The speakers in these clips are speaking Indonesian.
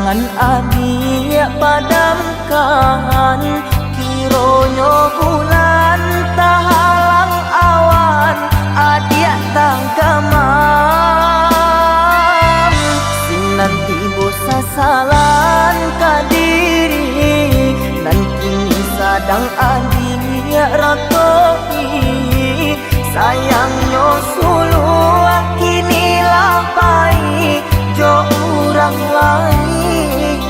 tangan adik padamkan, kironyo bulan tahalang awan, adik tangkaman. Sinanti bosa salan kadiri, nan kini sadang adik rakopi, sayangnya sulu kini lapai jo orang lain.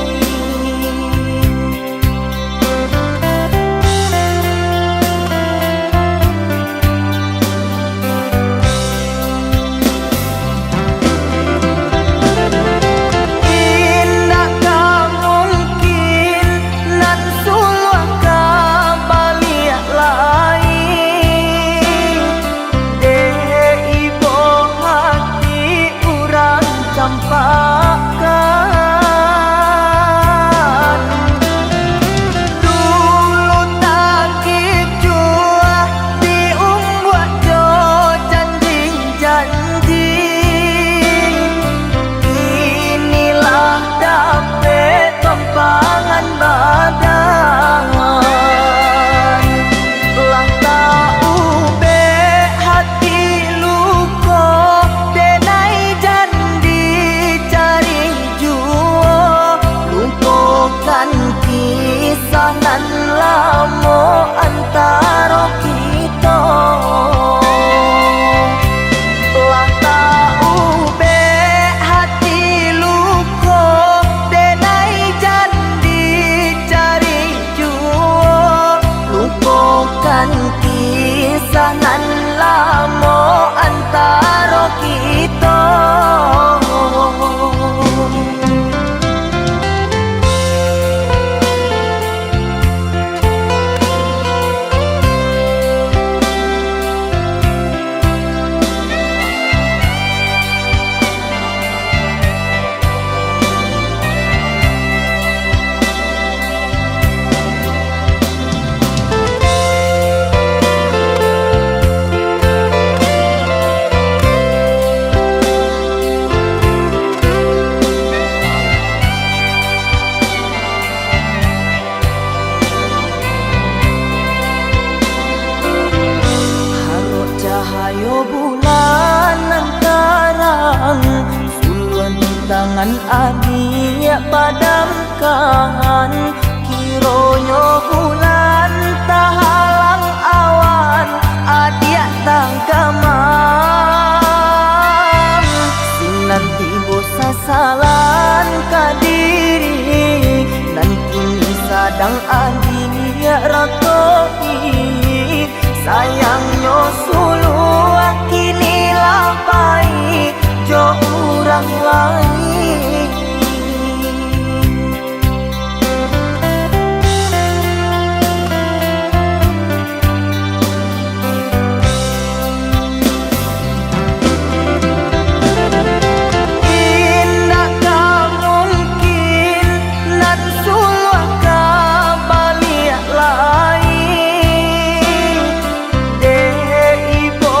Indakkah mungkin nan sulu kabaliak lain, deh ibu hati urang campakan. Dulu tak jua diumbuat jo janji-janji, inilah dapet tempangan badan. Lah tahu be hati luko, denai jandi cari juo, lupakan kisah nan lamo antara kita. Lah tahu be hati luko, denai jandi cari juo, lupakan kisah nan lamo antara kita. Cahayo bulan lantaran, suluan tangan adik padamkan, kironyo bulan tahalang awan, adik tangkaman. Sinanti bosa salan kadiri, nan kini sadang adik rakopi, sayangnya sulu kini lapai jo orang lain. Indakkah mungkin nan sulu kabaliak lain, deh ibu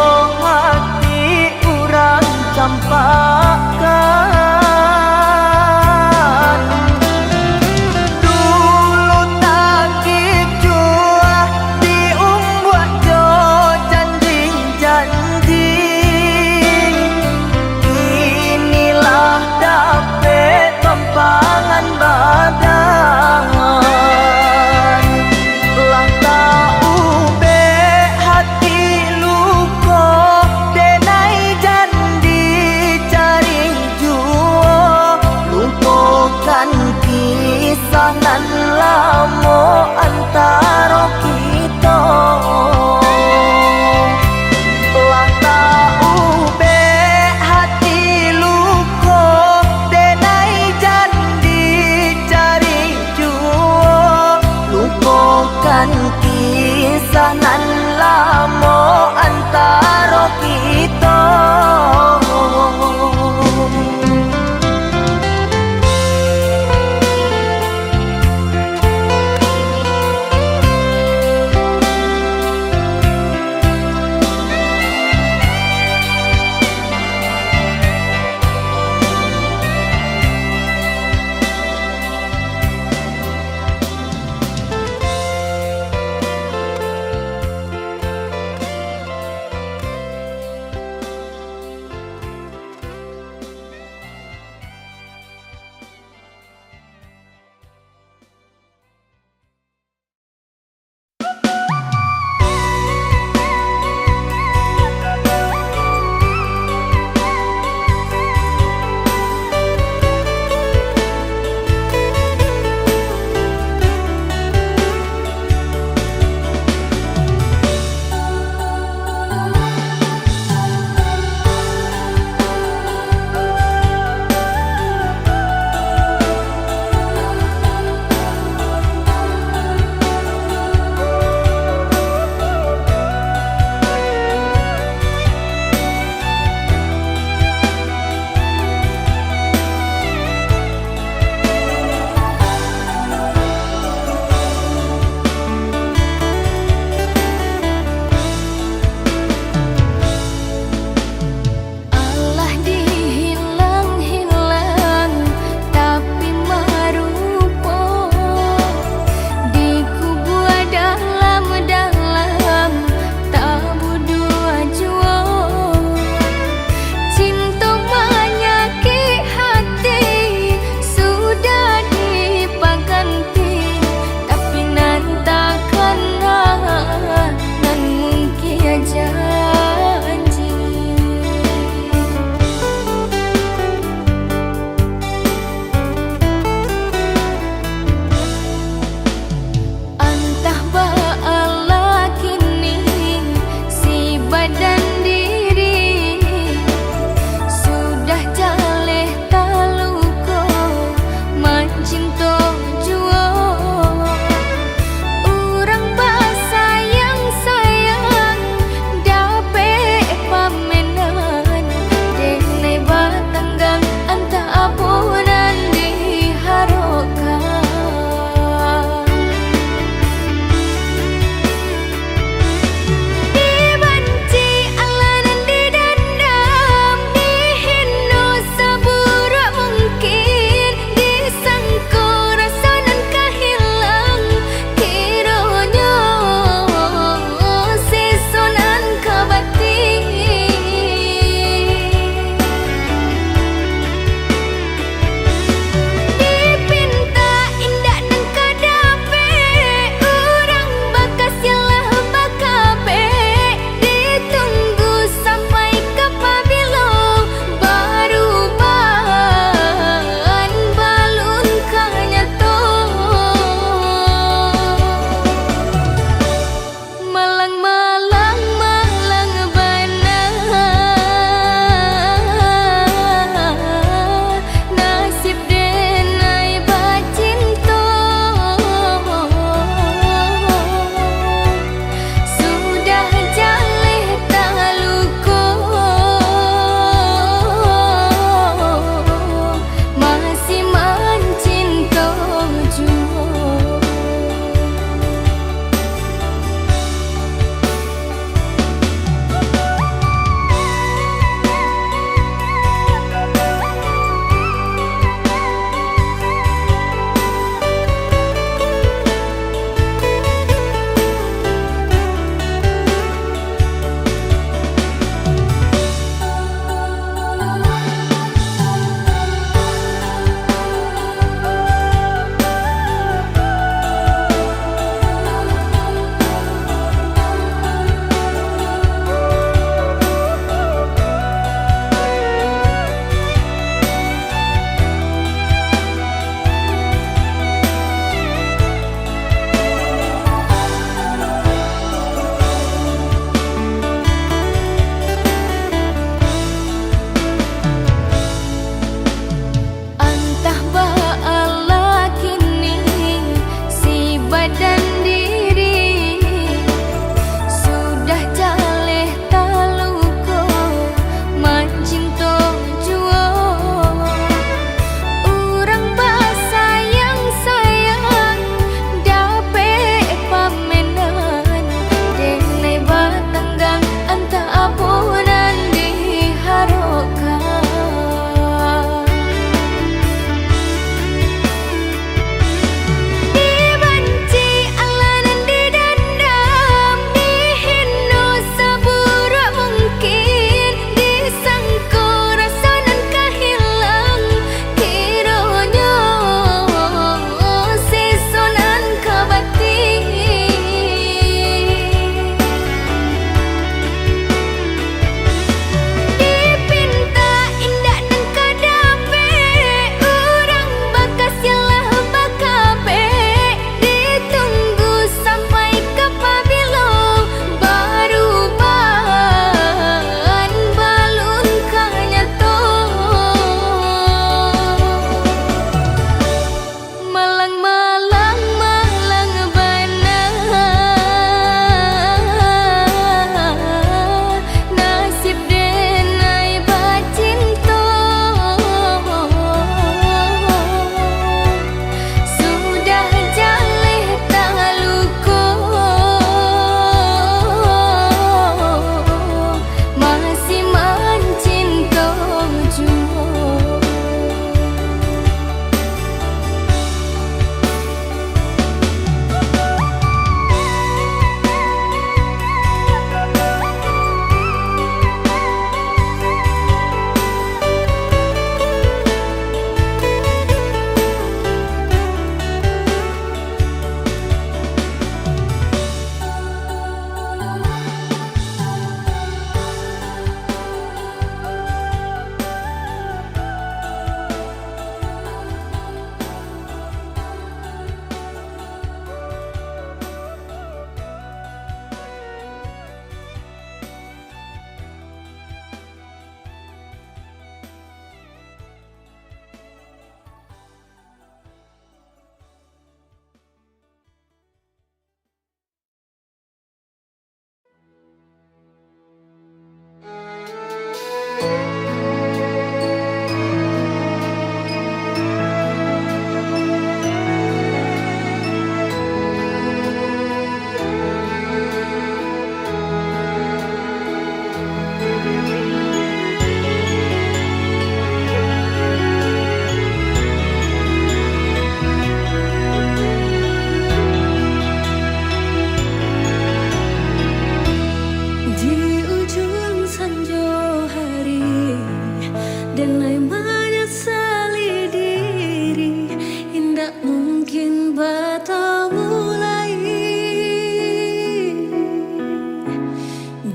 ndak mungkin bertemu lagi.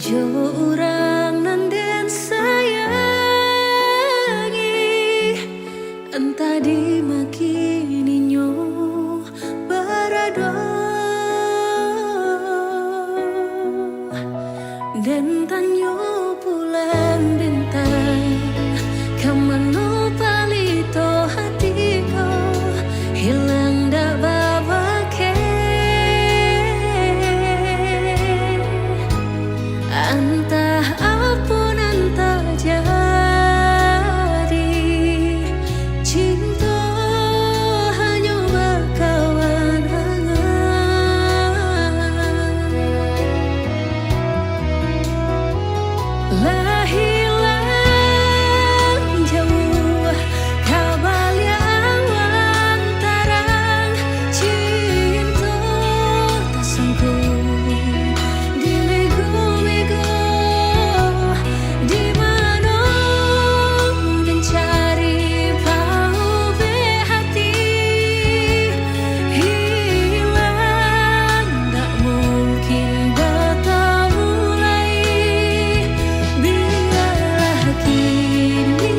Jo orang nan den sayangi, entah di makininyo berado. Dan tanyo bulan bintang, kamano palito hatiku, hilang dak babake. Entah apa entah jadi, cinta hanya berkawan lah hilang jauh kabar yang antara cinta tak sanggup dilego-lego di mana dan cari tahu hati hilang tak mungkin bertemu lagi. Biarlah kini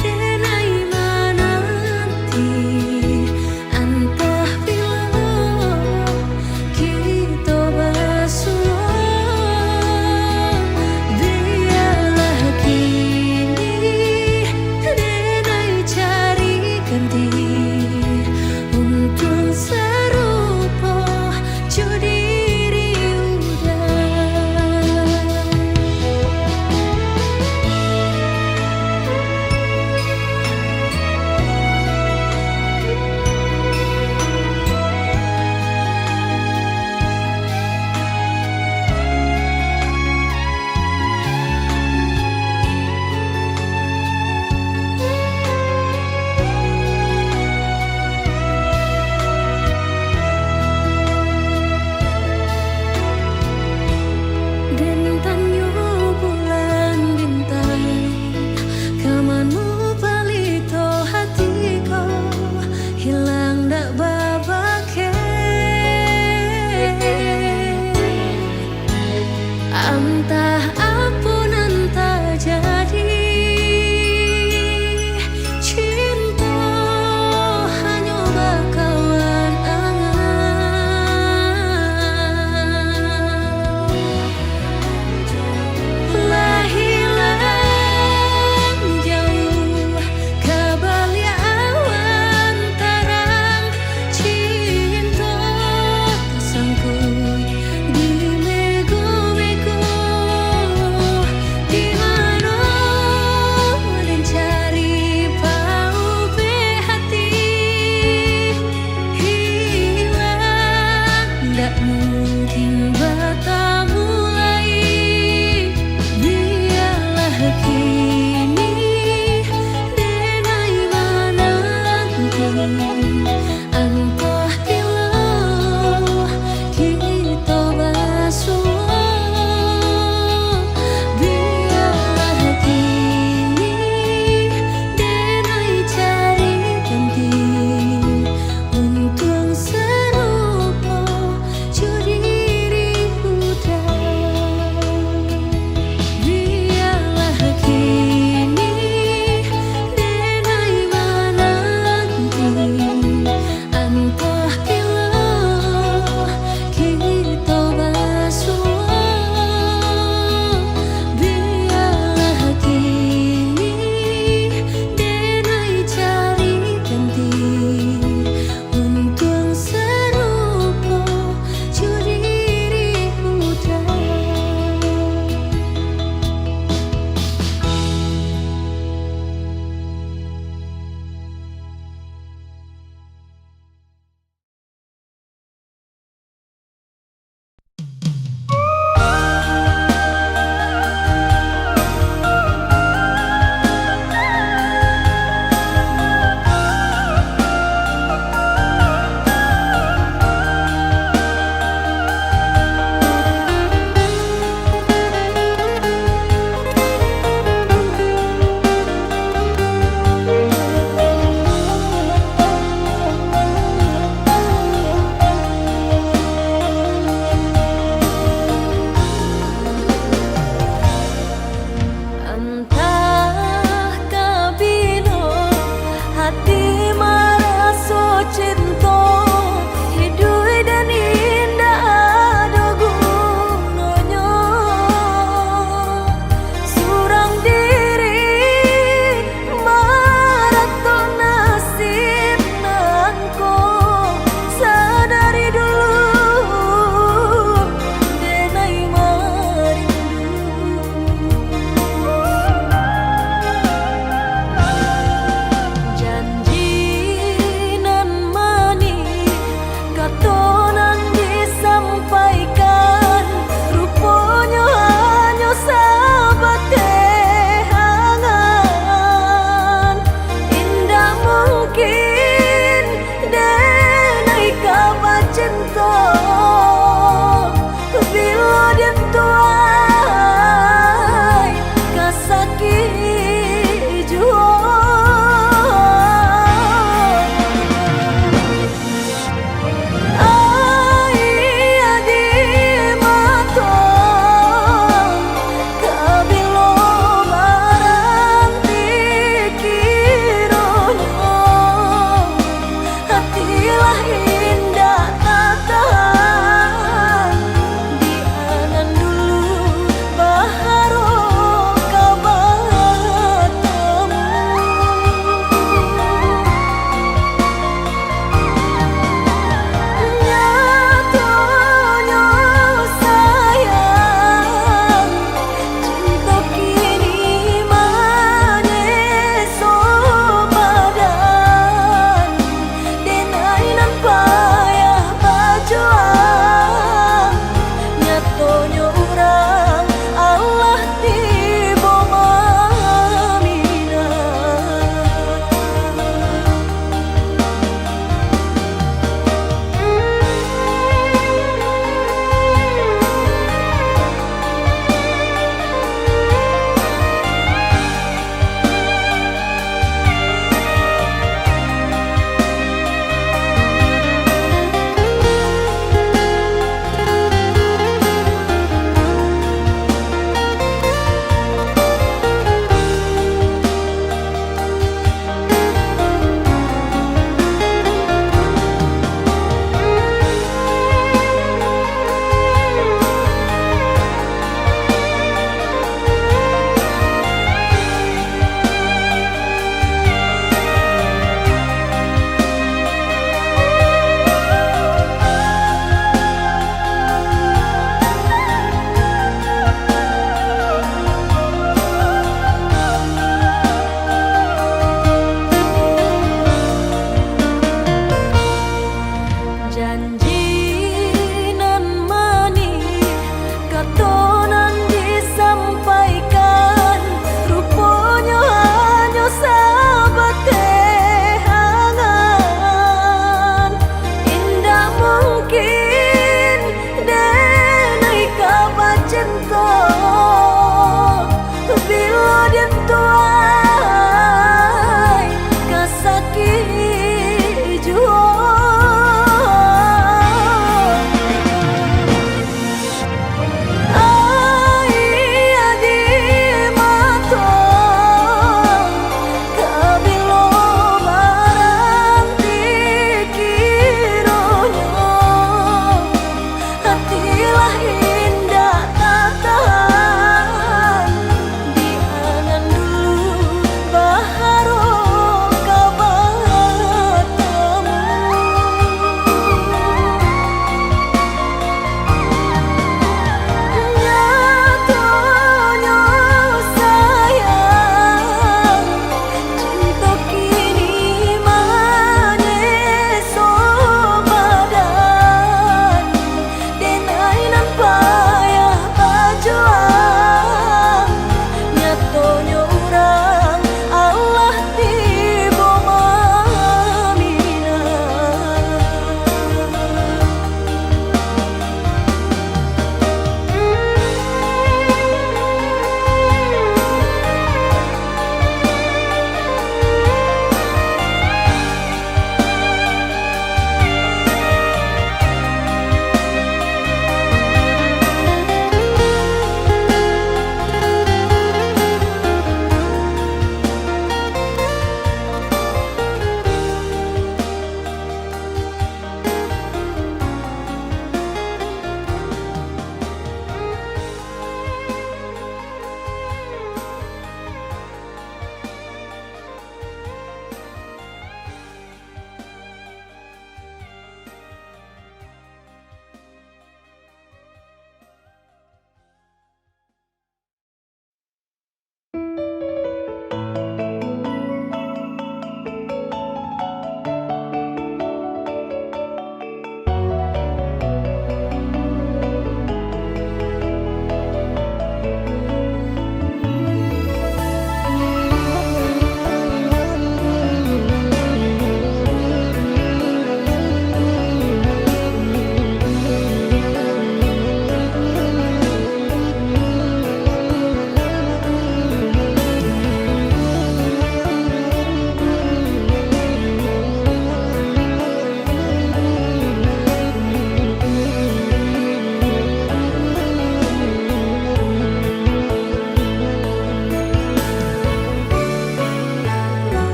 denai menanti, entah bila kita bersua. Biarlah kini denai cari ganti untuk serupa jo diri udah. Dan tanyo bulan bintang, kamano palito hatiku, hilang dak babake. Entah apa entah jadi, cinta hanya berkawan lah hilang jauh kabar yang antara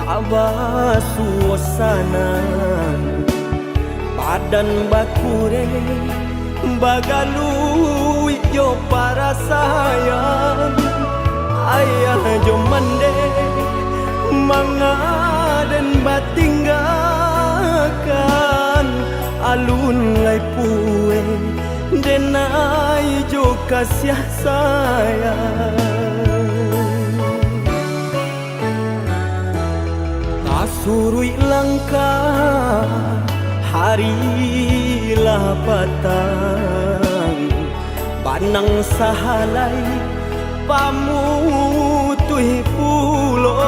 Abah suasana badan bakure bagalui jo para sayang ayah jo mande mangaden batinggakan alun lai pue denai jo kasih sayang surui langkah harilah patang banang sahalai pamutui pulo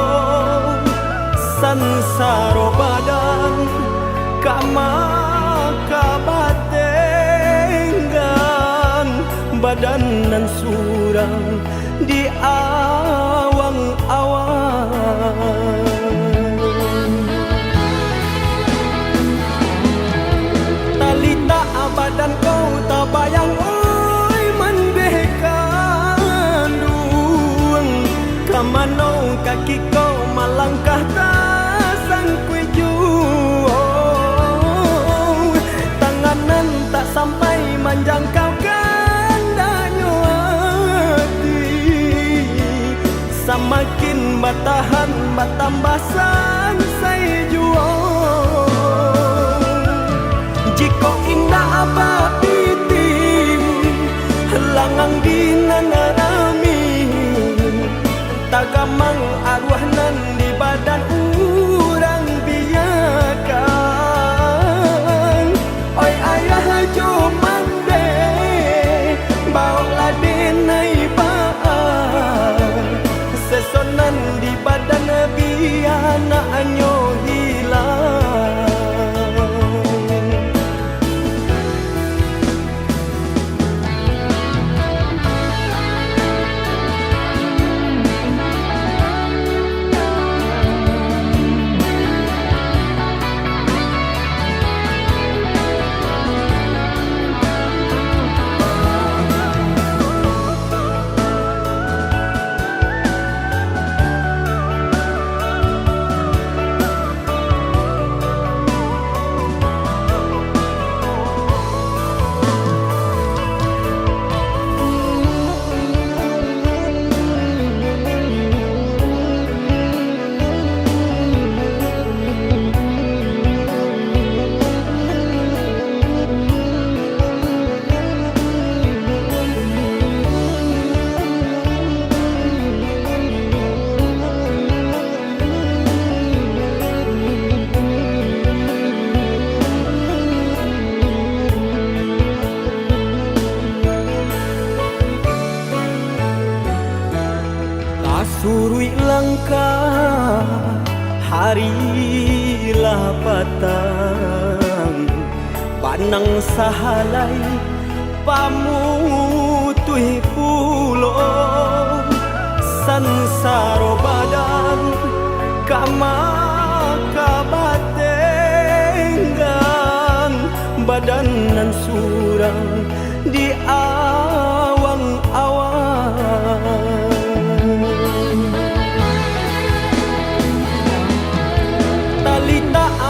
sansaro badan kama kabatenggan badan nan surang di awang-awang badan kau tak bayang oi mendekandung kamano kaki kau malangkah tak sangkui juang tanganan tak sampai menjangkau gandanya hati semakin bertahan bertambah sansai juang jika indah apa piti langang dinanarami tagamang arwah nan di badan urang biakan oi ayah cuman deh bawa denai baan sesonan di badan biana anyo hilang surui langkah harilah patang banang sahalai pamutui pulo sansaro badan kama kabatenggan badan nan surang di awang-awang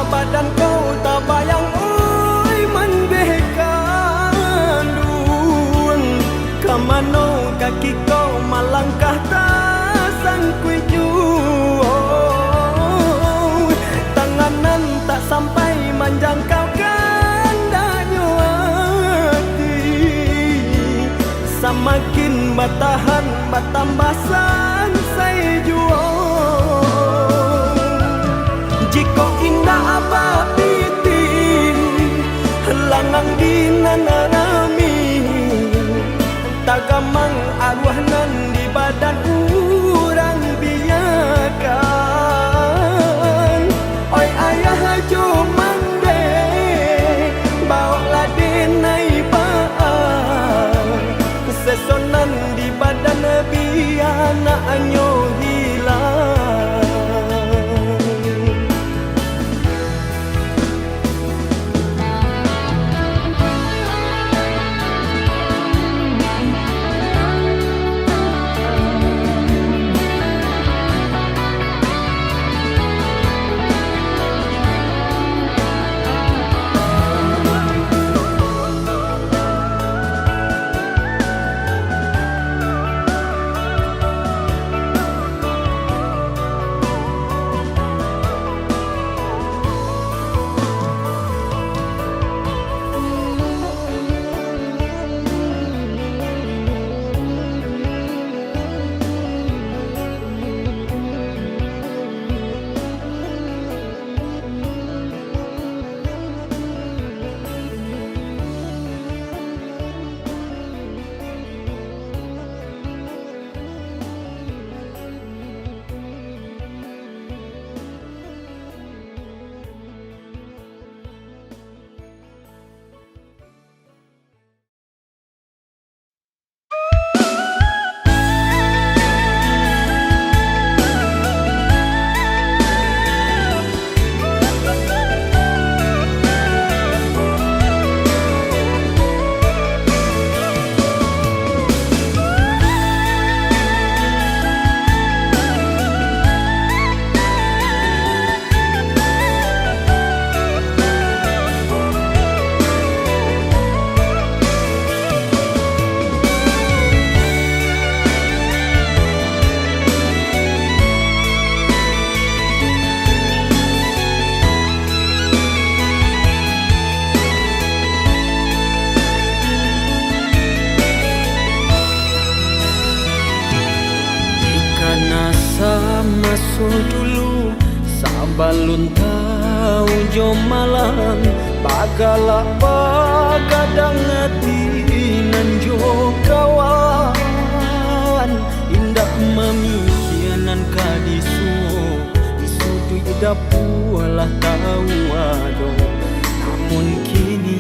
badan kau tak bayang oi mendekandung kamano kaki kau malangkah tak sangkui juang tanganan tak sampai menjangkau gandanya hati semakin bertahan bertambah sansai juang jika indah apa piti langang dinanarami tagamang arwah nan di badan urang biakan oi ayah cuman deh bawa denai baan sesonan di badan biana anyo hilang dulu sabalun tahu jom malang bagala bagadang hati nan jo kawan indak mamikianan kadisu isudu idapu alah tahu ado namun kini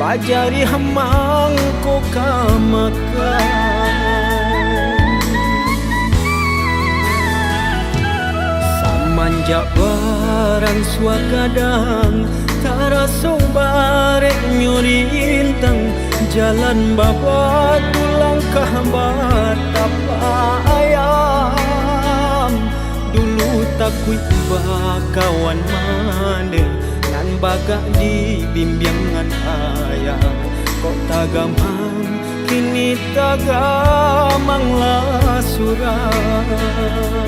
bajari hamang ko kamakan manjak barang suagadang taraso barek nyurintang jalan baba tulangkah batapa ayam dulu takui bakawan mande nan bagak di bimbingan ayah kok tagamang kini tagamang lah surah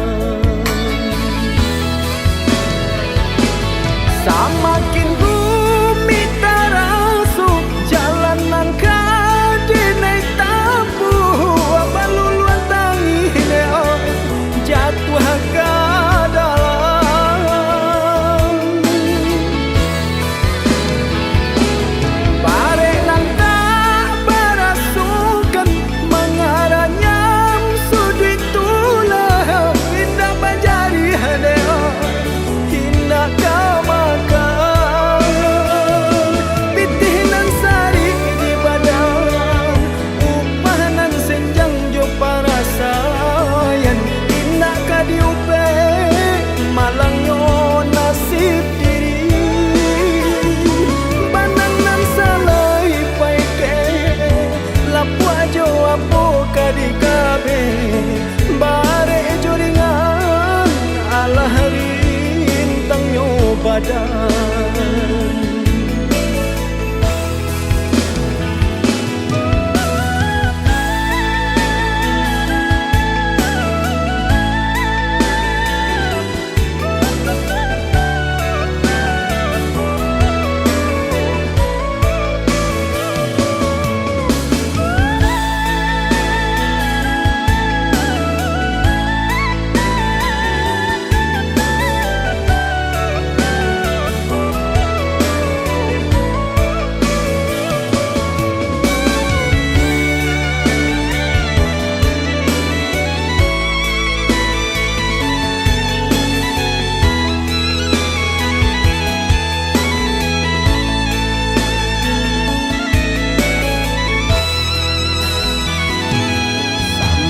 samakin rumit tarasu jalanan kadinai tapu abaluluan tangi leo jatuh ke dalam barek nang tak berasukan mengaranya sudut tulah indah bajari hadeo indah kau badan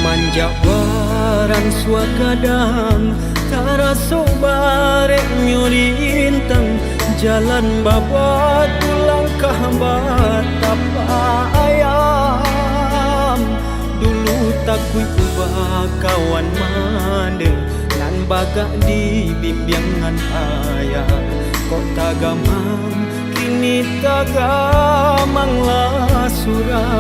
manjak barang suagadang taraso barek nyurintang jalan baba tulangkah batapa ayam dulu takui bakawan mande nan bagak di bimbingan ayah kok tagamang kini tagamang lah surah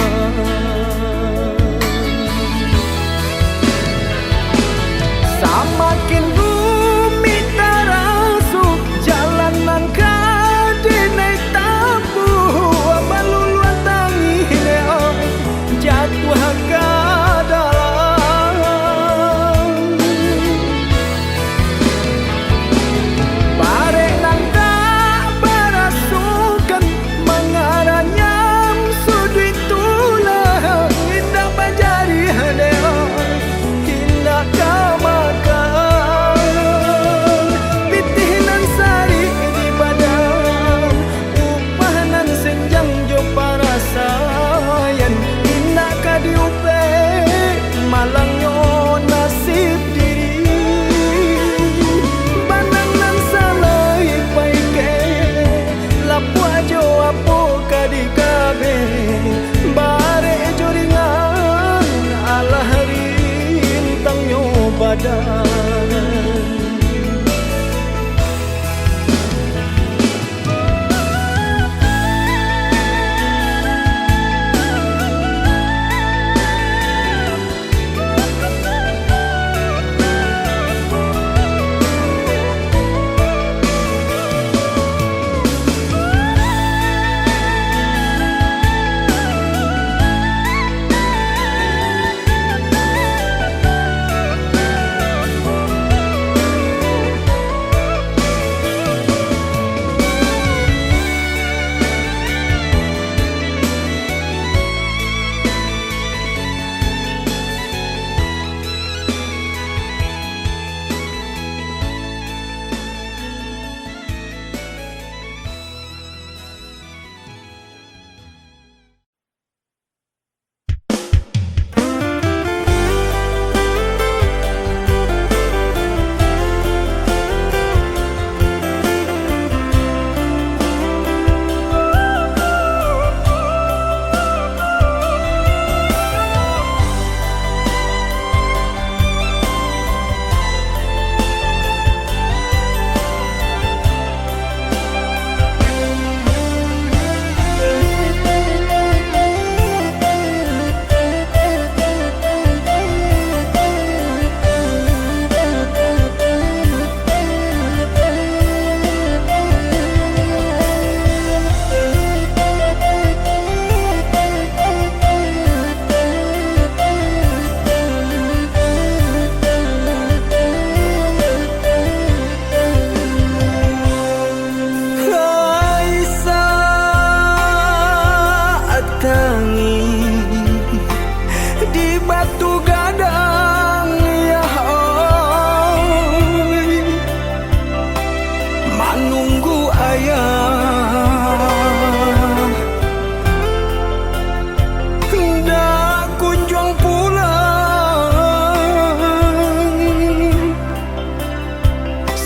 samakin rumit tarasu jalanan kadinai tapu abaluluan tangi leo jatuh ke dalam barek nang tak berasukan mengaranya sudut tulah indah bajari hadeo indah kau makan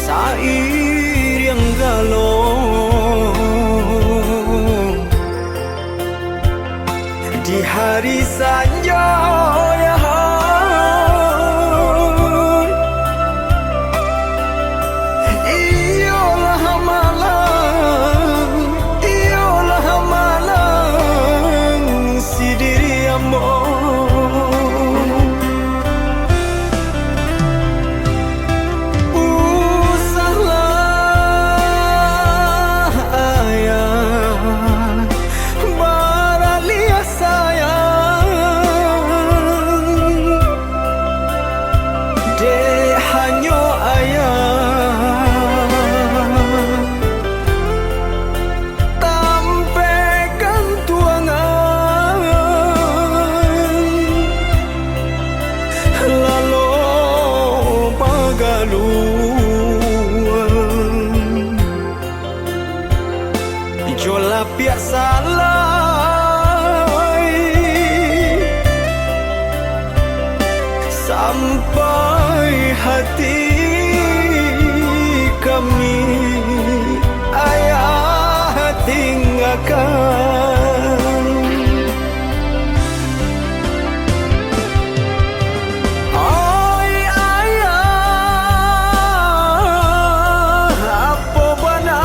sair yang galau di hari senja ya. Iyalah malang si diri usahlah ayah baralia sayang dek hanyo ayah tampaikan tuangan lalu pagaluan jola piak salai sampai hati kami ayah tinggalkan. Oi ayah, apa bana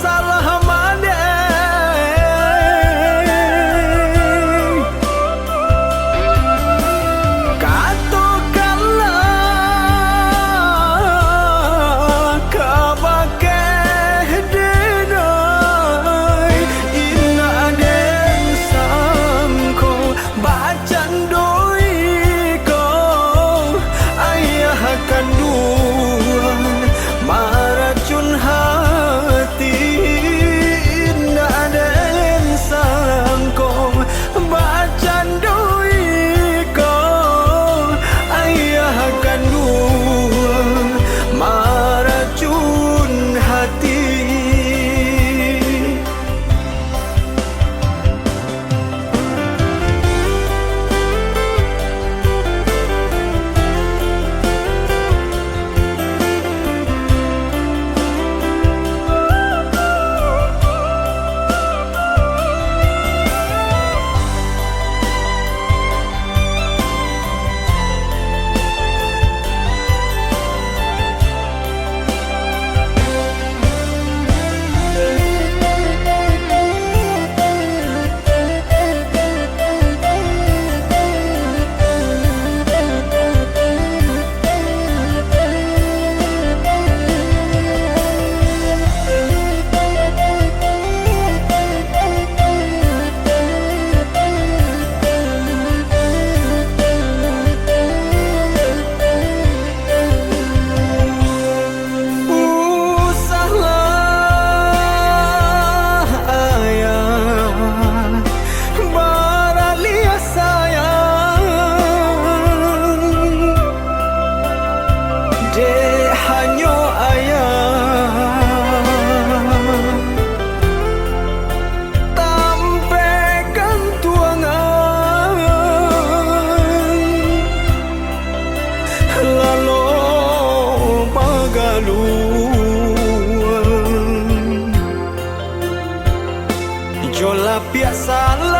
salah madai? Katakanlah kabake denai ina aden sangko bacan doi ko ayah kandungan maracun hati ina aden sangko bacan doi ko ayah kandungan maracun hati. Usahlah ayah baralia sayang dek hanyo ayah tampaikan tuangan lalu pagaluan jola piak salai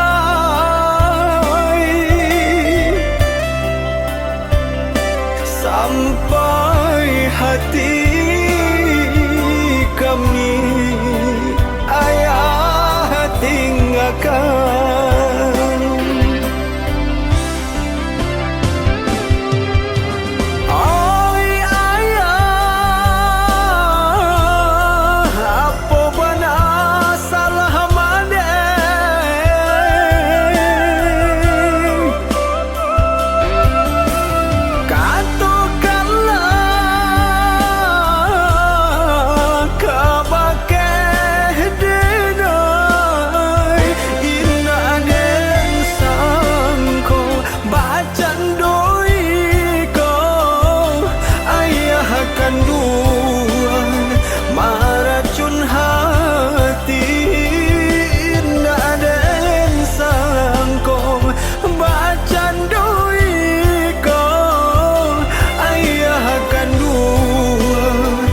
sampai hati kami ayah tinggalkan. Oi ayah, apa bana salah madai? Katakanlah kabake denai ina aden sangko bacan doi ko ayah kandungan maracun hati ina aden sangko bacan doi ko ayah kandungan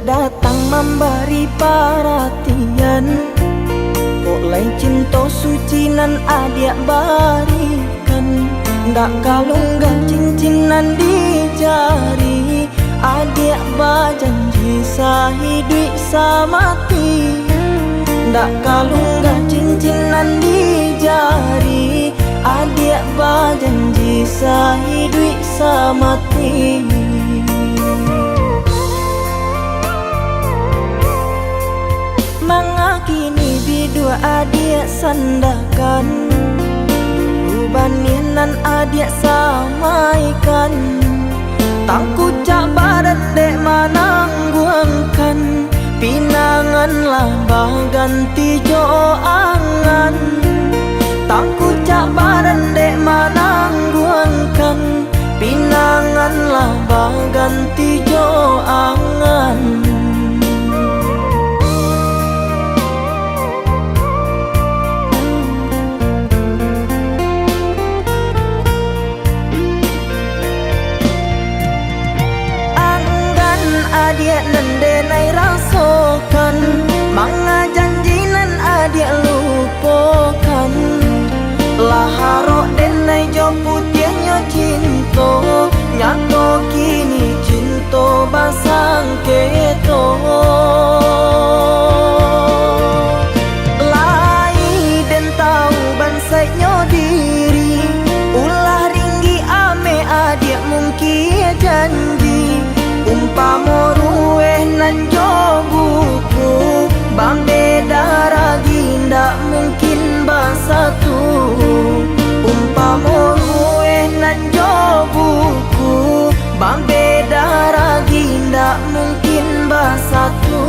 Dia datang memberi perhatian, kok lain cinta suci nan adik barikan. Ndak kalunggan cincinan di jari, adik berjanji sehidup semati. Ndak kalunggan cincinan di jari, adik berjanji sehidup semati. Mengakini bidua adik sandakan, baninan adik samaikan. Tangku cak badan dek manangguangkan, pinanganlah ganti jo angan. Tangku cak badan dek manangguangkan, pinanganlah ganti jo angan. Adik nendenai rasakan, manga janji nan adik lupakan. Laharok denai jo putihnya cinta, nyato kini cinta basang keto. Lai den tahu bansainya diri, ulah ringgi ame adik mungkin janji. Umpama rueh nan jo buku, bambeda ragi ndak mungkin bersatu. Umpama rueh nan jo buku, bambeda ragi ndak mungkin bersatu.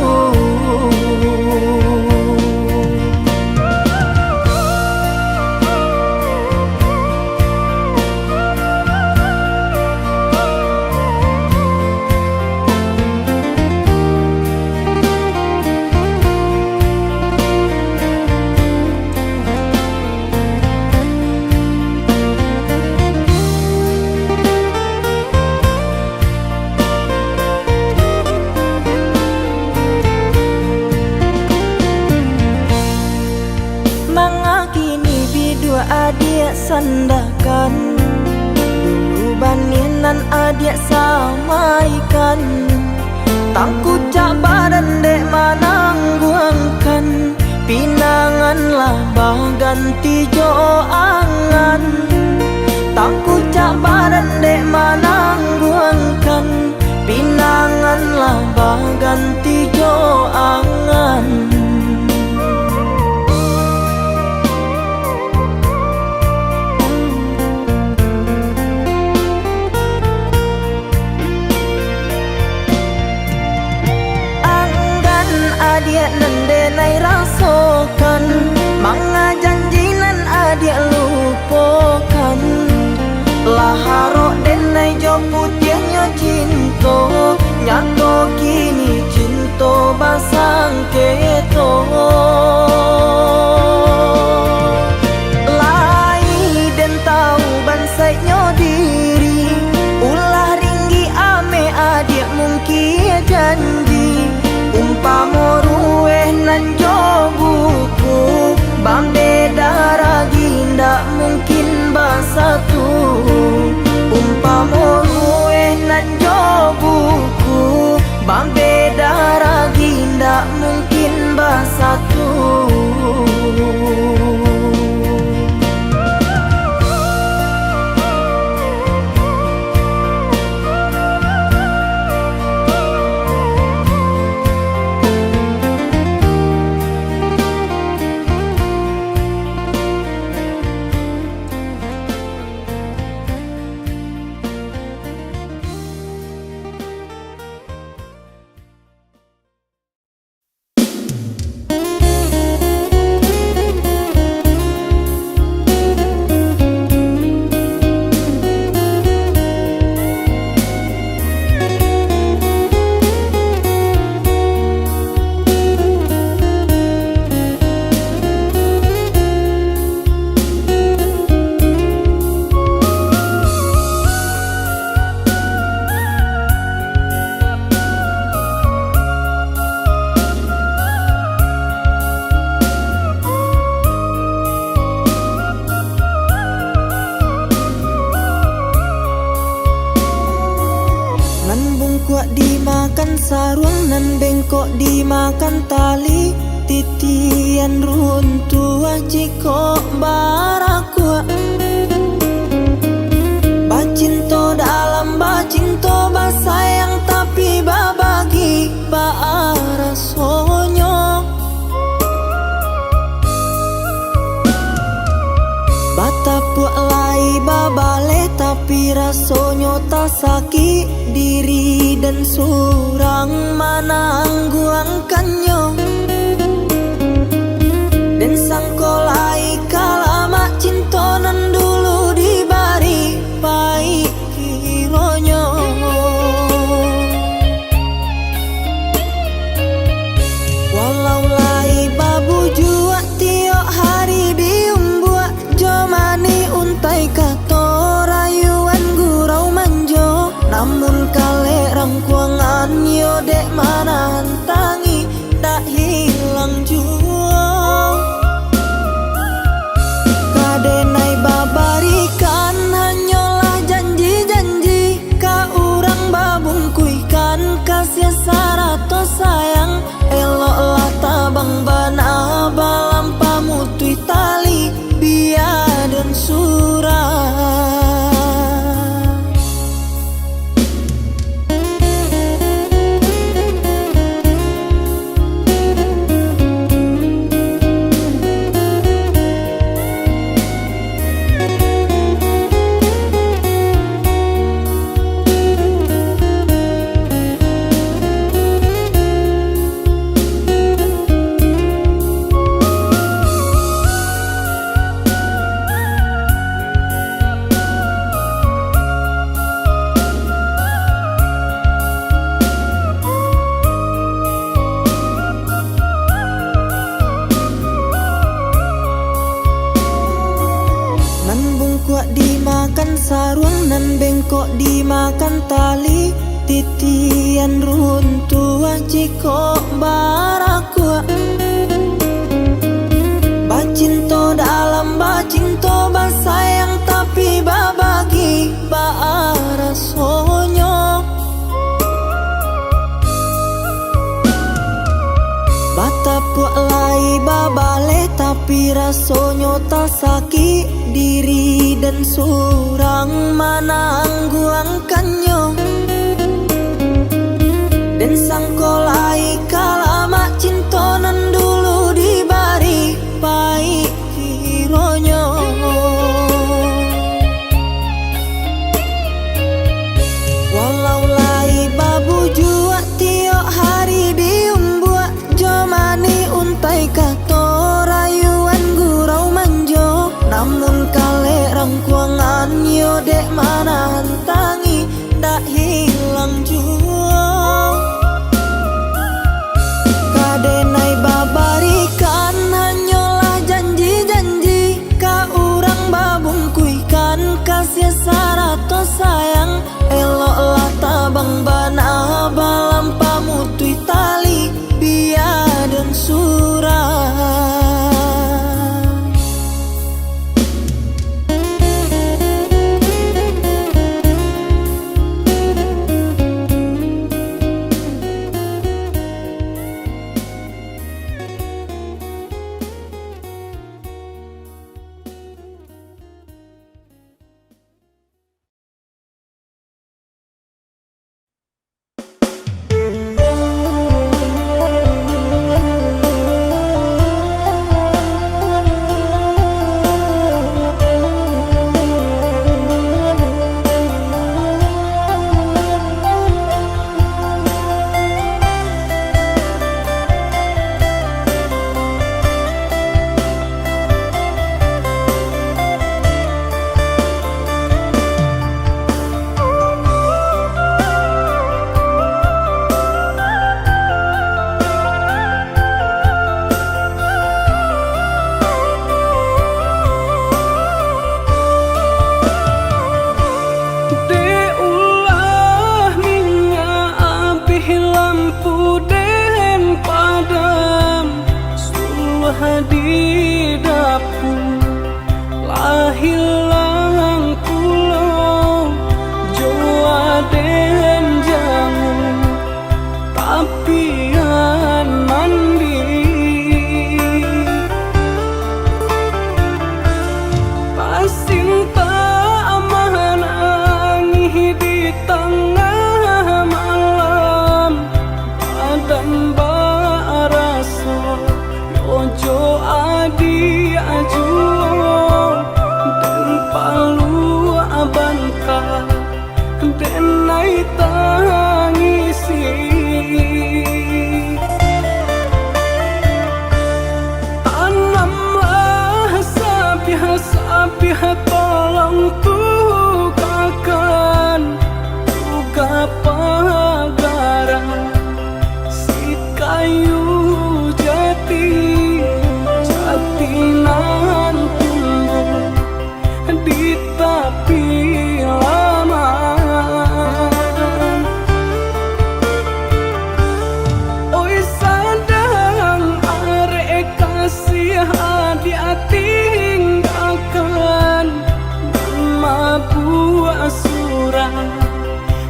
Mengakini bidua adik sandakan, dulu baninan adik samaikan. Tangku cak badan dek manangguangkan, pinanganlah ganti jo angan. Tangku cak badan dek manangguangkan, pinanganlah ganti jo angan. Adik nendenai rasakan, manga janji nan adik lupakan. Laharok denai jo putihnya cinta, nyato kini cinta basang keto. Lai den tahu bansainya diri, ulah ringgi ame adik mungkin janji. Umpama rueh nan jo buku, bambeda ragi ndak mungkin bersatu. Umpama rueh nan jo buku, bambeda ragi ndak mungkin bersatu. dimakan sarung nan bengkok dimakan tali, titian runtuh jiko barakua. Bacinto dalam bacinto basayang tapi babagi rasonyo. Batapuk lai babale tapi rasonyo tak sakit diri dan surang manangguangkannya. Dan sangkolai kalama cintonan dulu dibari baik kironyo. Walau lai babu jua tiok hari diumbuak, jomani untai kato rayuan gurau manjo. Namun kale rangkuangan yo dek mana hantangi tak hilang jua. Kadenai babarikan hanyalah janji-janji, ka urang babungkuikan kasih sarato sayang. Eloklah tabang bana balam pamutui tali biar dan surah. Kuat dimakan sarung nan bengkok dimakan tali, titian runtuh jiko barakua. Bacinto dalam bacinto basayang tapi babagi rasonyo. Batapuk lai babale tapi rasonyo tak sakit diri dan surang manangguangkannya. Dan sangkolai kalama cintonan dulu dibari baik kironyo. Walau lai babu jua tiok hari diumbuak, jomani untai kato rayuan gurau manjo. Namun kale rangkuangan yo dek mana hantangi tak hilang jua. Kadenai babarikan hanyalah janji-janji, ka urang babungkuikan kasih sarato sayang. Eloklah tabang bana balam pamutui tali biar dan surah. bangka denai tangisi tanamlah sabiha tolong tugakan tuga pagaran si kayu jati jatinan tumbuh di tepi laman. Oi sadang arek kasih dia tinggalkan mampu surah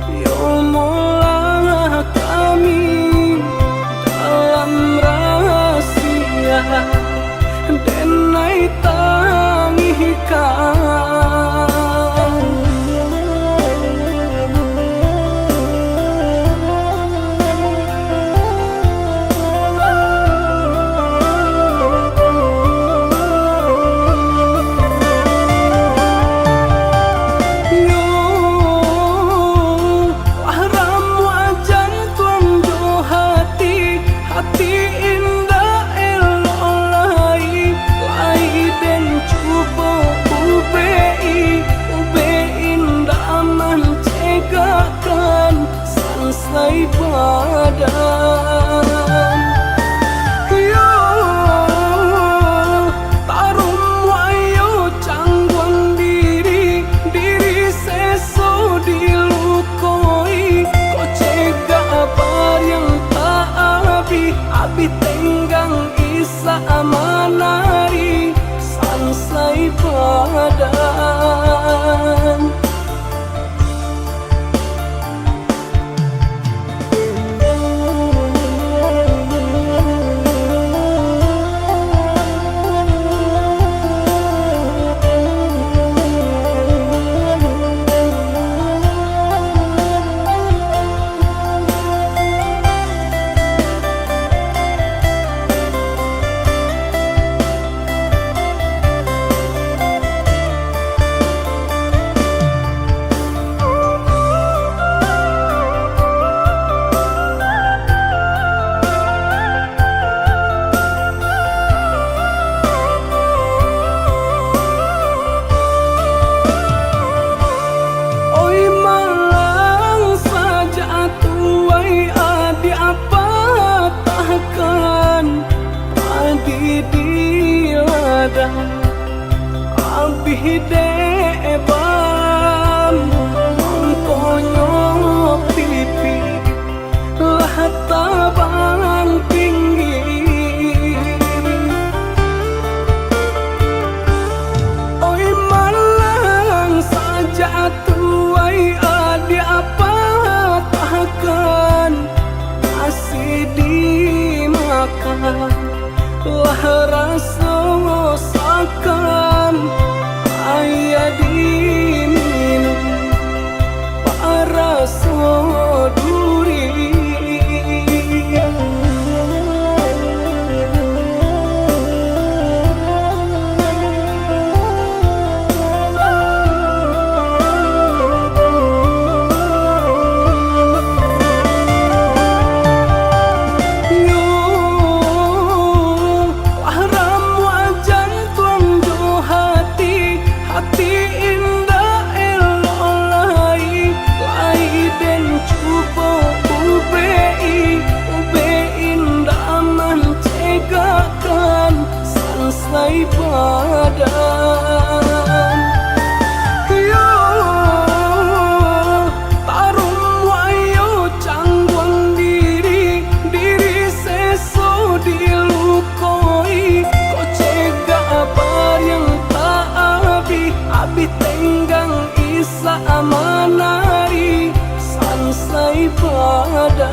yo mola kami dalam rahasia denai tangikan. Yo haram wajan tuan jo hati hati indah elolai lai den cubo ubei indah mencegakan selesai badan. Yo tarum wayo canggung diri seso dilukoi kau cegah apa yang tak abi tenggang isa amanari selesai badan. Oi malang saja tuai adi apa tahkan adi di ladang abih deban mengkonyo pipi lah tabang tinggi. Oi malang saja tuai adi apa tahkan masih dimakan lah rasa sakan ayah diminum para soduri. Yo haram wajan tuan jo hati indah elolai lai den cubo ubei indah mencegakan selesai badan. Yo tarum wayo canggung diri seso dilukoi kau cegah apa yang tak abi tenggang isa amanari selesai badan.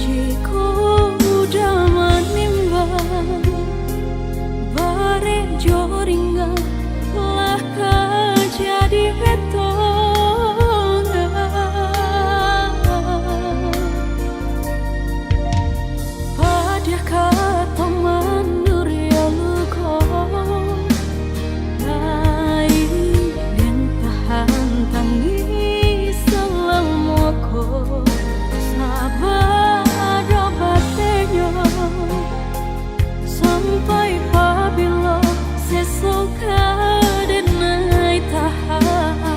Jika udah menimbang bare joringan lah jadi betongan pada kata mandur ya luko lain dan tahan tangis selamoko sabar obatnya sampai pabilo sesok denai tahan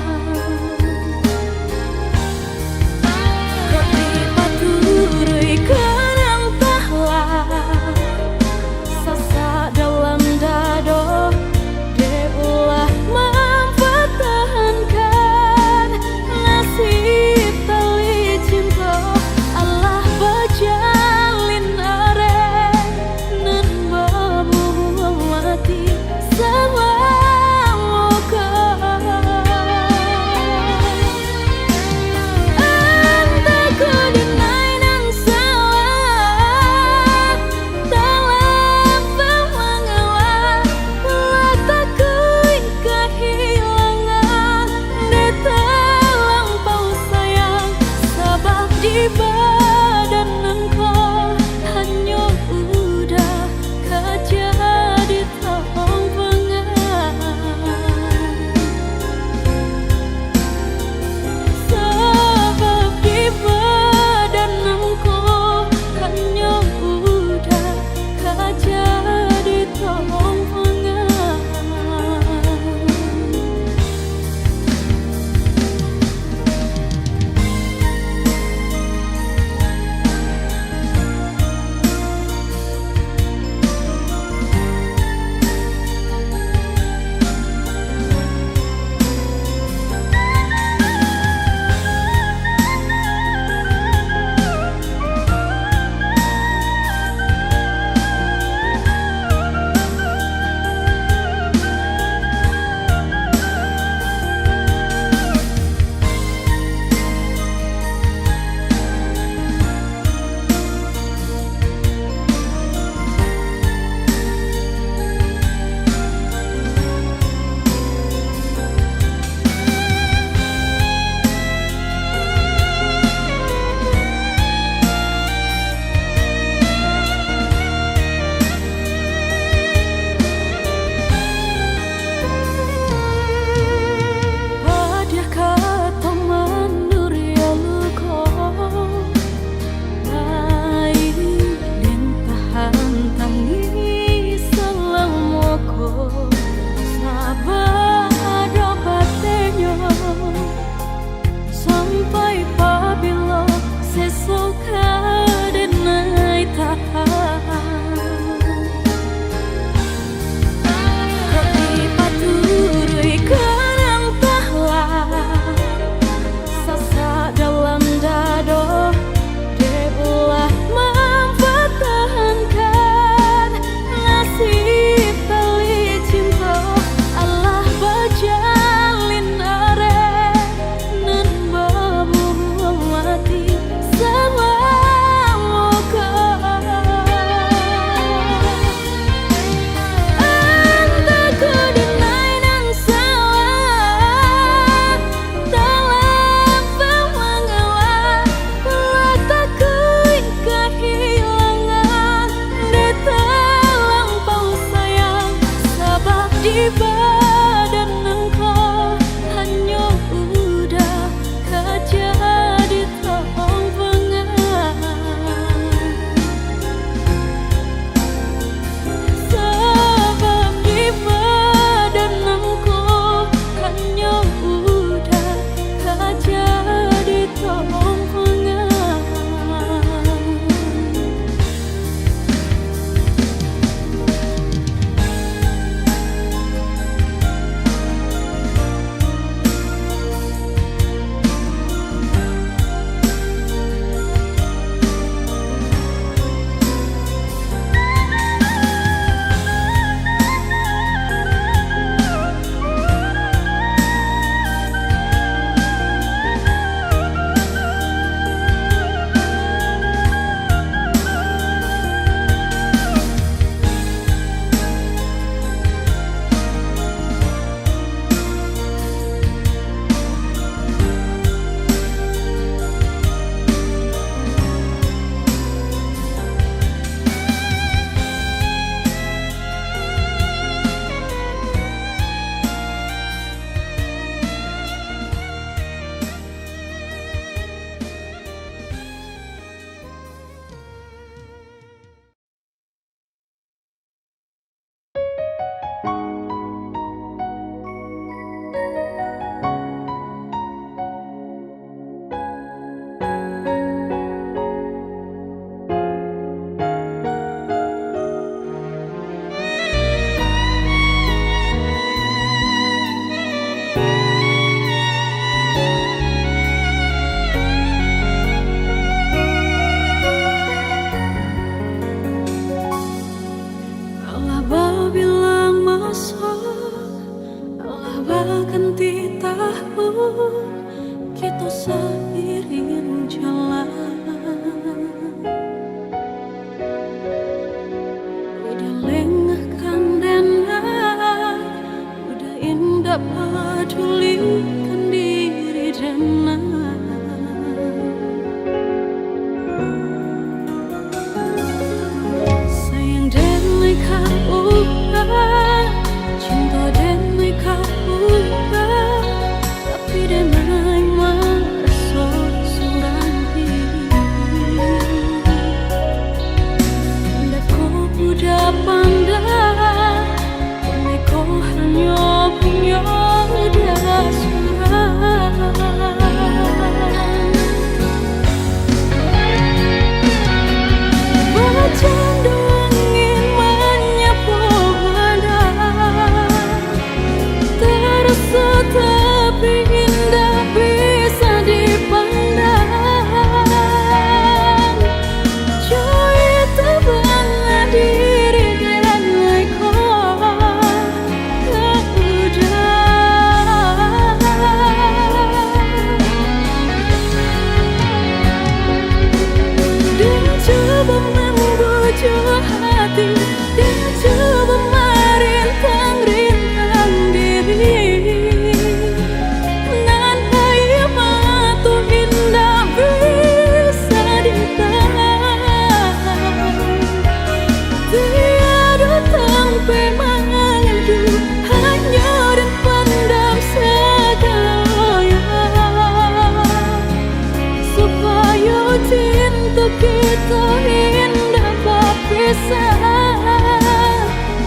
kita indah berpisah.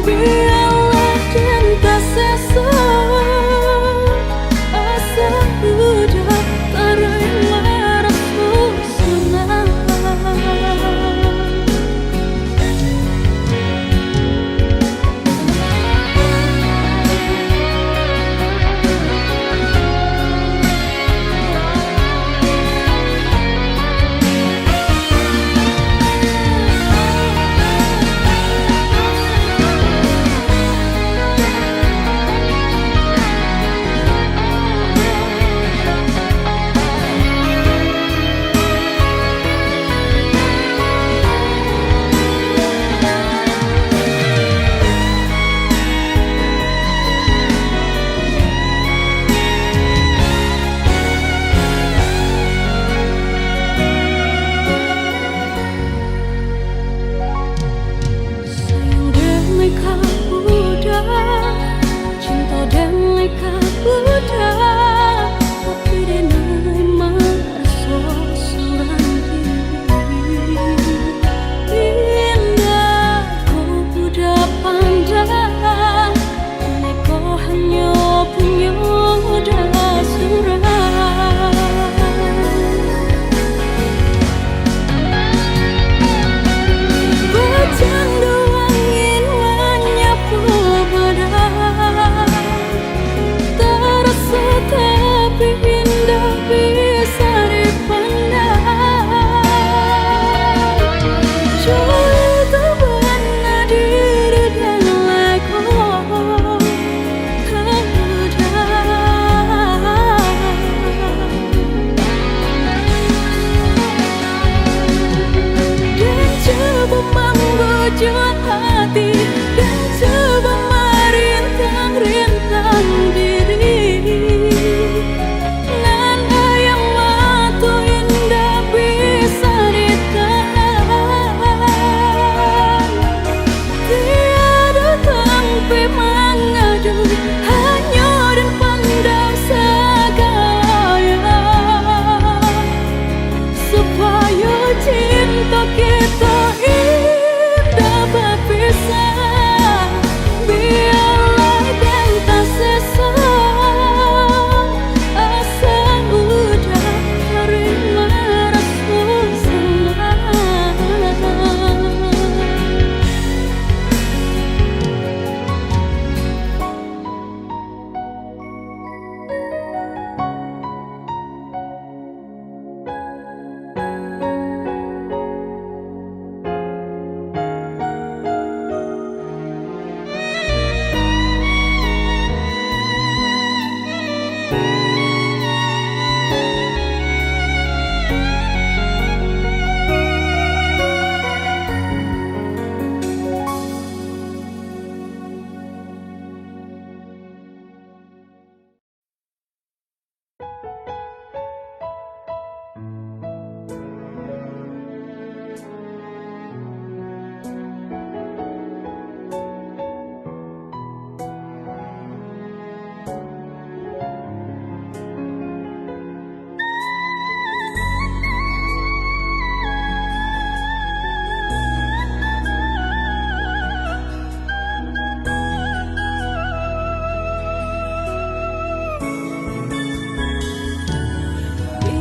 Biarlah cinta sesat, asa udah terima rasa senang. Cinta dan leka budak, tapi dia nerima rasa seorang diri. Indah kau budak pandang, kini kau hanya punya dasar. Bercanda angin menyapu badan, terasa tapi indah bisa dipandang. Joy terbana diri dan leko dan coba membujuk hati, dan coba merintang-rintang diri. Nan ayam matu indah bisa ditahan. Tiada tempe mengadu, hanya dan pandang segala, supaya cinta kita indah berpisah. Biarlah dan tak sesat, asa udah terima rasa senang.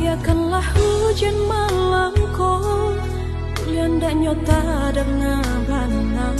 Biarkanlah hujan malam kau, kuliah dan nyota dan ngabana.